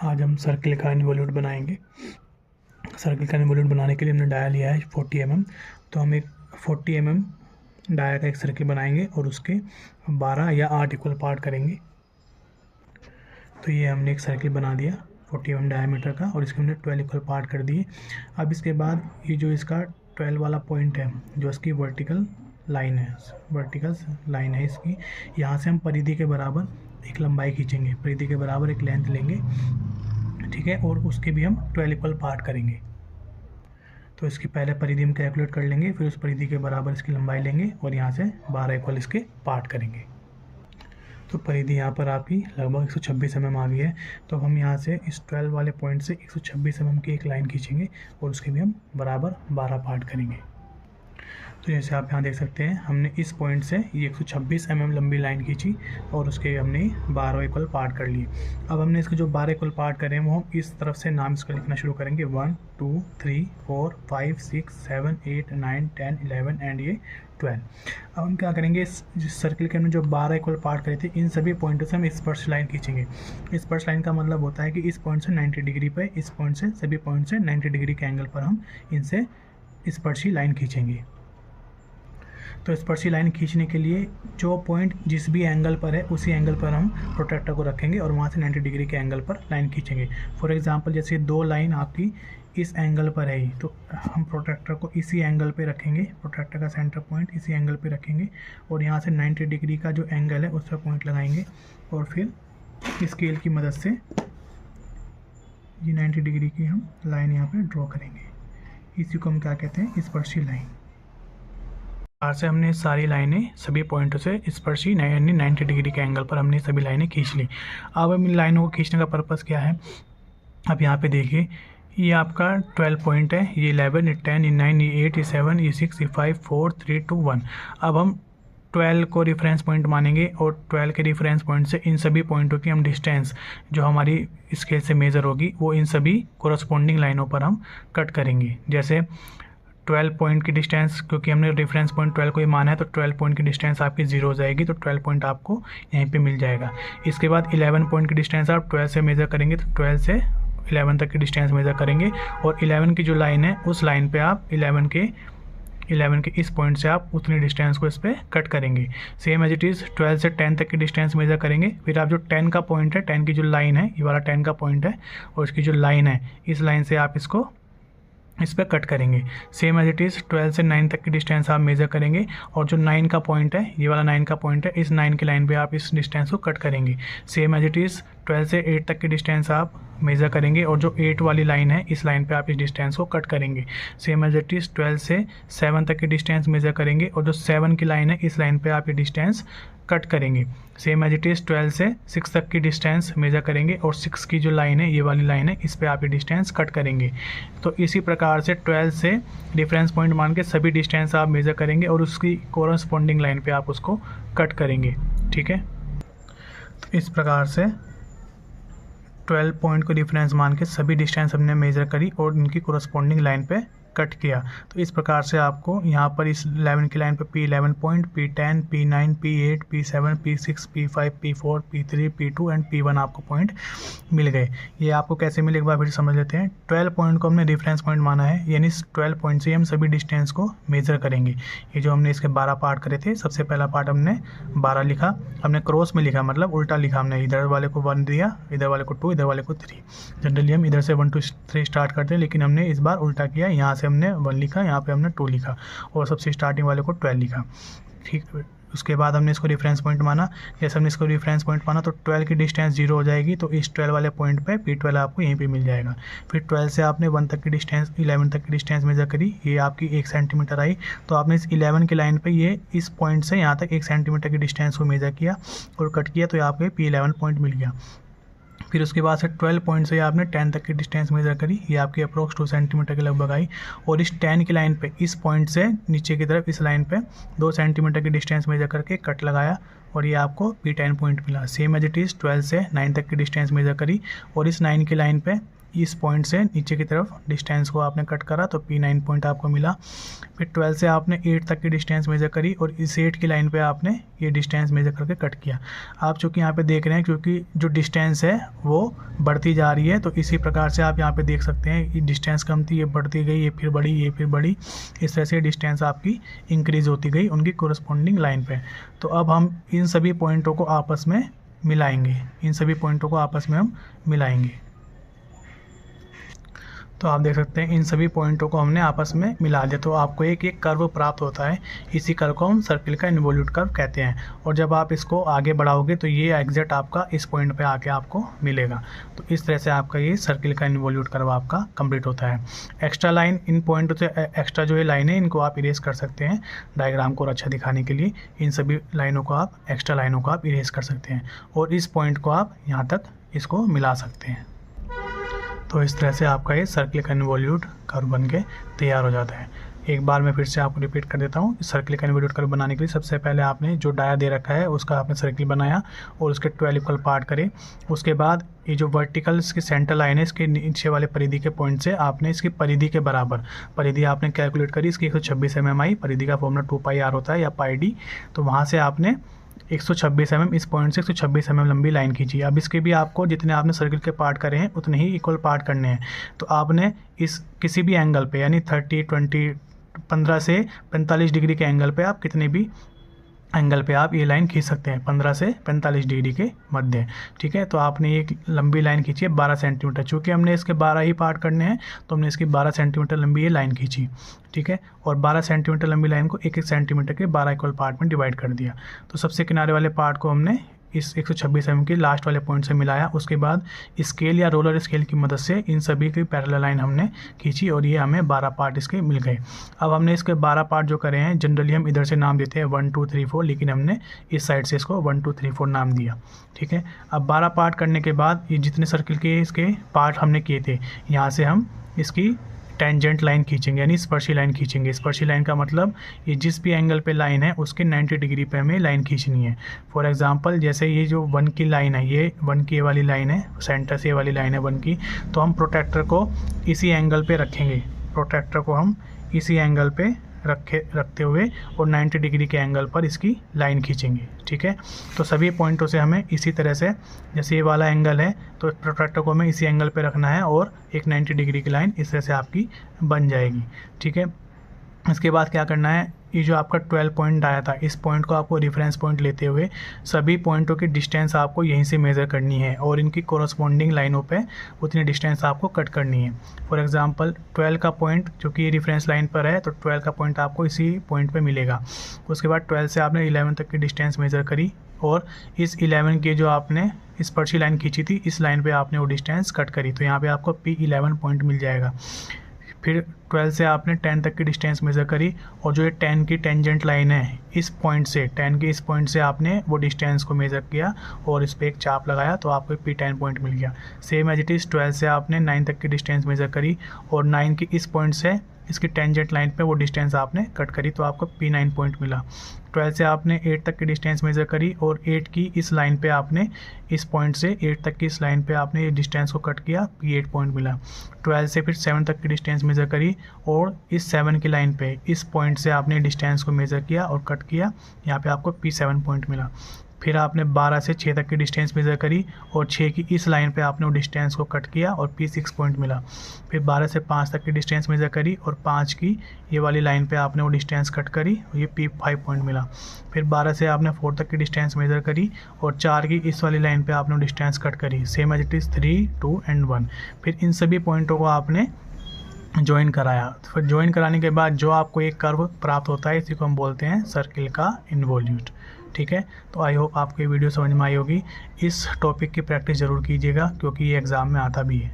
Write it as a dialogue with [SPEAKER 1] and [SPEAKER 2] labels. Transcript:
[SPEAKER 1] आज हम सर्किल का इन्वॉल्यूट बनाएंगे। सर्किल का इन्वॉल्यूट बनाने के लिए हमने डाया लिया है 40 mm। तो हम एक 40 mm डाया का एक सर्किल बनाएंगे और उसके 12 या 8 इक्वल पार्ट करेंगे। तो ये हमने एक सर्किल बना दिया 40 mm डायमीटर का और इसके हमने 12 इक्वल पार्ट कर दिए। अब इसके बाद ये जो इसका 12 वाला पॉइंट है, जो इसकी वर्टिकल लाइन है इसकी, यहाँ से हम परिधि के बराबर एक लंबाई खींचेंगे, परिधि के बराबर एक लेंथ लेंगे, ठीक है, और उसके भी हम 12 इक्वल पार्ट करेंगे। तो इसकी पहले परिधि हम कैलकुलेट कर लेंगे, फिर उस परिधि के बराबर इसकी लंबाई लेंगे और यहाँ से 12 इक्वल इसके पार्ट करेंगे। तो परिधि यहाँ पर आपकी लगभग 126 mm आ गई है। तो हम यहाँ से इस 12 वाले पॉइंट से 126 mm की एक लाइन खींचेंगे और उसके भी हम बराबर 12 पार्ट करेंगे। तो जैसे आप यहाँ देख सकते हैं, हमने इस पॉइंट से ये 126 mm लंबी लाइन खींची और उसके हमने 12 इक्वल पार्ट कर लिए। अब हमने इसके जो 12 इक्वल पार्ट करें वो हम इस तरफ से नाम इसका लिखना शुरू करेंगे, 1 2 3 4 5 6 7 8 9 10 11 एंड ये 12। अब हम क्या करेंगे, इस सर्किल के हमने जो 12 इक्वल पार्ट करे थे, इन सभी पॉइंटों से हम स्पर्श लाइन खींचेंगे। स्पर्श लाइन का मतलब होता है कि इस पॉइंट से 90 डिग्री पे, इस पॉइंट से, सभी पॉइंट से 90 डिग्री के एंगल पर हम इनसे स्पर्शी लाइन खींचेंगे। तो स्पर्शी लाइन खींचने के लिए जो पॉइंट जिस भी एंगल पर है उसी एंगल पर हम प्रोट्रैक्टर को रखेंगे और वहाँ से 90 डिग्री के एंगल पर लाइन खींचेंगे। फॉर एग्जांपल जैसे दो लाइन आपकी इस एंगल पर है, तो हम प्रोट्रैक्टर को इसी एंगल पे रखेंगे, प्रोट्रैक्टर का सेंटर पॉइंट इसी एंगल पे रखेंगे और यहाँ से 90 डिग्री का जो एंगल है उस पर पॉइंट लगाएंगे और फिर स्केल की मदद से ये 90 डिग्री की हम लाइन यहाँ पर ड्रॉ करेंगे। इसी को हम क्या कहते हैं, स्पर्शी लाइन। आज से हमने सारी लाइनें सभी पॉइंटों से स्पर्शी यानी 90 डिग्री के एंगल पर हमने सभी लाइनें खींच ली। अब हम इन लाइनों को खींचने का पर्पज़ क्या है, अब यहाँ पे देखिए, ये आपका 12 पॉइंट है, ये 11, ये 10, ये 9, ये 8, ये 7, ये 6, ये 5 4 3 2 1। अब हम 12 को रेफरेंस पॉइंट मानेंगे और 12 के रेफरेंस पॉइंट से इन सभी पॉइंटों की हम डिस्टेंस जो हमारी स्केल से मेज़र होगी वो इन सभी कोरस्पॉन्डिंग लाइनों पर हम कट करेंगे। जैसे 12 पॉइंट की डिस्टेंस, क्योंकि हमने रेफरेंस पॉइंट 12 को ही माना है, तो 12 पॉइंट की डिस्टेंस आपकी 0 हो जाएगी, तो 12 पॉइंट आपको यहीं पे मिल जाएगा। इसके बाद 11 पॉइंट की डिस्टेंस आप 12 से मेज़र करेंगे, तो 12 से 11 तक की डिस्टेंस मेज़र करेंगे और 11 की जो लाइन है उस लाइन पे आप 11 के इस पॉइंट से आप उतनी डिस्टेंस को इस पर कट करेंगे। सेम एज इट इज़ 12 से 10 तक की डिस्टेंस मेज़र करेंगे। फिर आप जो 10 का पॉइंट है, 10 की जो लाइन है, ये वाला 10 का पॉइंट है और इसकी जो लाइन है, इस लाइन से आप इसको इस पर कट करेंगे। सेम एज इट इज़ 12 से 9 तक की डिस्टेंस आप मेज़र करेंगे और जो 9 का पॉइंट है, ये वाला 9 का पॉइंट है, इस 9 की लाइन पे आप इस डिस्टेंस को कट करेंगे। सेम एज इट इज़ 12 से 8 तक की डिस्टेंस आप मेज़र करेंगे और जो 8 वाली लाइन है, इस लाइन पे आप इस डिस्टेंस को कट करेंगे। सेम एज इट इज़ 12 से 7 तक की डिस्टेंस मेज़र करेंगे और जो 7 की लाइन है, इस लाइन पे आप ये डिस्टेंस कट करेंगे। सेम एज इट इज़ 12 से 6 तक की डिस्टेंस मेज़र करेंगे और 6 की जो लाइन है, ये वाली लाइन है, इस पे आप ये डिस्टेंस कट करेंगे। तो इसी प्रकार से 12 से रेफरेंस पॉइंट मान के सभी डिस्टेंस आप मेज़र करेंगे और उसकी कोरस्पॉन्डिंग लाइन पे आप उसको कट करेंगे, ठीक है। तो इस प्रकार से 12 पॉइंट को रेफरेंस मान के सभी डिस्टेंस हमने मेज़र करी और इनकी कोरस्पॉन्डिंग लाइन पे कट किया। तो इस प्रकार से आपको यहाँ पर इस 11 की लाइन पर P11 point, P10, P9, P8, P7, P6, P5, P4, P3, P2 and P1 आपको पॉइंट मिल गए। ये आपको कैसे मिले एक बार फिर समझ लेते हैं। 12 पॉइंट को हमने रेफरेंस पॉइंट माना है, यानी इस 12 पॉइंट से हम सभी डिस्टेंस को मेज़र करेंगे। ये जो हमने इसके 12 पार्ट करे थे, सबसे पहला पार्ट हमने 12 लिखा, हमने क्रॉस में लिखा, मतलब उल्टा लिखा, हमने इधर वाले को 1 दिया, इधर वाले को 2, इधर वाले को 3। जनरली हम इधर से 1 2 3 स्टार्ट करते हैं, लेकिन हमने इस बार उल्टा किया, यहाँ से हमने 1 लिखा, यहाँ पे हमने 2 लिखा और सबसे स्टार्टिंग वाले को 12 लिखा, ठीक। उसके बाद हमने इसको रेफरेंस पॉइंट माना। जैसे हमने इसको रेफरेंस पॉइंट माना तो 12 की डिस्टेंस 0 हो जाएगी, तो इस 12 वाले पॉइंट पे P12 आपको यहीं पे मिल जाएगा। फिर 12 से आपने 1 तक की डिस्टेंस, 11 तक की डिस्टेंस मेज़र करी, ये आपकी 1 सेंटीमीटर आई, तो आपने इस 11 की लाइन पे ये इस पॉइंट से यहाँ तक 1 सेंटीमीटर की डिस्टेंस को मेज़र किया और कट किया, तो आपको P11 पॉइंट मिल गया। फिर उसके बाद से 12 पॉइंट से आपने 10 तक की डिस्टेंस मेज़र करी, ये आपकी अप्रोक्स 2 सेंटीमीटर के लगभग आई और इस 10 की लाइन पे, इस पॉइंट से नीचे की तरफ इस लाइन पे 2 सेंटीमीटर की डिस्टेंस मेज़र करके कट लगाया और ये आपको P10 पॉइंट मिला। सेम एज इट इज़ 12 से 9 तक की डिस्टेंस मेज़र करी और इस 9 की लाइन पे इस पॉइंट से नीचे की तरफ डिस्टेंस को आपने कट करा तो P9 पॉइंट आपको मिला। फिर 12 से आपने 8 तक की डिस्टेंस मेज़र करी और इस 8 की लाइन पे आपने ये डिस्टेंस मेज़र करके कट किया। आप चूँकि यहाँ पे देख रहे हैं क्योंकि जो डिस्टेंस है वो बढ़ती जा रही है, तो इसी प्रकार से आप यहाँ पे देख सकते हैं ये डिस्टेंस कम थी, ये बढ़ती गई, ये फिर बढ़ी, ये फिर बढ़ी, इस तरह से डिस्टेंस आपकी इंक्रीज़ होती गई उनकी कोरस्पॉन्डिंग लाइन पे। तो अब हम इन सभी पॉइंटों को आपस में मिलाएंगे, इन सभी पॉइंटों को आपस में हम मिलाएंगे। तो आप देख सकते हैं इन सभी पॉइंटों को हमने आपस में मिला दिया, तो आपको एक कर्व प्राप्त होता है। इसी कर्व को हम सर्किल का इन्वोल्यूट कर्व कहते हैं। और जब आप इसको आगे बढ़ाओगे तो ये एग्जैक्ट आपका इस पॉइंट पे आके आपको मिलेगा। तो इस तरह से आपका ये सर्किल का इन्वोल्यूट कर्व आपका कंप्लीट होता है। एक्स्ट्रा लाइन, इन पॉइंटों से एक्स्ट्रा जो ये लाइन है इनको आप इरेज कर सकते हैं डायग्राम को और अच्छा दिखाने के लिए। इन सभी लाइनों को आप, एक्स्ट्रा लाइनों को आप इरेज कर सकते हैं और इस पॉइंट को आप यहाँ तक इसको मिला सकते हैं। तो इस तरह से आपका ये सर्किल का इन्वोल्यूट कर्व बन के तैयार हो जाता है। एक बार मैं फिर से आपको रिपीट कर देता हूँ। सर्किल का इन्वोल्यूट कर्व बनाने के लिए सबसे पहले आपने जो डाया दे रखा है उसका आपने सर्किल बनाया और उसके 12 इक्वल पार्ट करे। उसके बाद ये जो वर्टिकल इसकी सेंटर लाइन है इसके नीचे वाले परिधि के पॉइंट से आपने इसकी परिधि के बराबर परिधि आपने कैलकुलेट करी। इसकी 126 mm आई, परिधि का फॉर्मूला 2πr होता है या πd। तो वहाँ से आपने 126 mm, इस पॉइंट से 126 mm लंबी लाइन खींची। अब इसके भी आपको जितने आपने सर्किल के पार्ट करे हैं उतने ही इक्वल पार्ट करने हैं। तो आपने इस किसी भी एंगल पे यानी 30, 20, 15 से 45 डिग्री के एंगल पे आप कितने भी एंगल पे आप ये लाइन खींच सकते हैं 15 से 45 डिग्री के मध्य। ठीक है, तो आपने एक लंबी लाइन खींची है 12 सेंटीमीटर। चूँकि हमने इसके 12 ही पार्ट करने हैं तो हमने इसकी 12 सेंटीमीटर लंबी ये लाइन खींची। ठीक है, और 12 सेंटीमीटर लंबी लाइन को 1-1 सेंटीमीटर के 12 इक्वल पार्ट में डिवाइड कर दिया। तो सबसे किनारे वाले पार्ट को हमने इस 126 mm के लास्ट वाले पॉइंट से मिलाया। उसके बाद स्केल या रोलर स्केल की मदद से इन सभी की पैरेलल लाइन हमने खींची और ये हमें 12 पार्ट इसके मिल गए। अब हमने इसके 12 पार्ट जो करे हैं जनरली हम इधर से नाम देते हैं 1 2 3 4, लेकिन हमने इस साइड से इसको 1 2 3 4 नाम दिया। ठीक है, अब 12 पार्ट करने के बाद ये जितने सर्किल के इसके पार्ट हमने किए थे यहाँ से हम इसकी टेंजेंट लाइन खींचेंगे यानी स्पर्शी लाइन खींचेंगे। स्पर्शी लाइन का मतलब ये जिस भी एंगल पे लाइन है उसके 90 डिग्री पे हमें लाइन खींचनी है। फॉर एग्जांपल जैसे ये जो 1 की लाइन है, ये 1 की वाली लाइन है, सेंटर से वाली लाइन है 1 की, तो हम प्रोटेक्टर को इसी एंगल पे रखेंगे। प्रोटेक्टर को हम इसी एंगल पे रखते हुए और 90 डिग्री के एंगल पर इसकी लाइन खींचेंगे। ठीक है, तो सभी पॉइंटों से हमें इसी तरह से, जैसे ये वाला एंगल है तो प्रोटेक्टर को हमें इसी एंगल पे रखना है और एक 90 डिग्री की लाइन इस तरह से आपकी बन जाएगी। ठीक है, इसके बाद क्या करना है, ये जो आपका 12 पॉइंट आया था इस पॉइंट को आपको रेफरेंस पॉइंट लेते हुए सभी पॉइंटों की डिस्टेंस आपको यहीं से मेज़र करनी है और इनकी कोरस्पॉन्डिंग लाइनों पे उतनी डिस्टेंस आपको कट करनी है। फॉर एग्जांपल 12 का पॉइंट जो कि ये रेफरेंस लाइन पर है तो 12 का पॉइंट आपको इसी पॉइंट पे मिलेगा। उसके बाद 12 से आपने 11 तक की डिस्टेंस मेज़र करी और इस 11 की जो आपने स्पर्शी लाइन खींची थी इस लाइन पर आपने वो डिस्टेंस कट करी, तो यहाँ पर आपको P11 पॉइंट मिल जाएगा। फिर 12 से आपने 10 तक की डिस्टेंस मेज़र करी और जो ये 10 की टेंजेंट लाइन है इस पॉइंट से, 10 के इस पॉइंट से आपने वो डिस्टेंस को मेज़र किया और इस पर एक चाप लगाया तो आपको P10 पॉइंट मिल गया। सेम एज इट इज़ 12 से आपने 9 तक की डिस्टेंस मेज़र करी और 9 की इस पॉइंट से इसकी टेंजेंट लाइन पे वो डिस्टेंस आपने कट करी तो आपको P9 पॉइंट मिला। 12 से आपने 8 तक की डिस्टेंस मेज़र करी और 8 की इस लाइन पे आपने इस पॉइंट से 8 तक की इस लाइन पे आपने ये डिस्टेंस को कट किया, P8 पॉइंट मिला। 12 से फिर 7 तक की डिस्टेंस मेज़र करी और इस 7 की लाइन पे इस पॉइंट से आपने डिस्टेंस को मेज़र किया और कट किया, यहाँ पे आपको P7 पॉइंट मिला। फिर आपने 12 से 6 तक की डिस्टेंस मेज़र करी और 6 की इस लाइन पे आपने वो डिस्टेंस को कट किया और P6 पॉइंट मिला। फिर 12 से 5 तक की डिस्टेंस मेज़र करी और 5 की ये वाली लाइन पे आपने वो डिस्टेंस कट करी और ये P5 पॉइंट मिला। फिर 12 से आपने 4 तक की डिस्टेंस मेज़र करी और 4 की इस वाली लाइन पे आपने वो डिस्टेंस कट करी, same as it is 3, 2 and 1। फिर इन सभी पॉइंटों को आपने ज्वाइन कराया। फिर ज्वाइन कराने के बाद जो आपको एक कर्व प्राप्त होता है इसी को हम बोलते हैं सर्किल का इन्वोल्यूट। ठीक है, तो आई होप आपको ये वीडियो समझ में आई होगी। इस टॉपिक की प्रैक्टिस ज़रूर कीजिएगा क्योंकि ये एग्ज़ाम में आता भी है।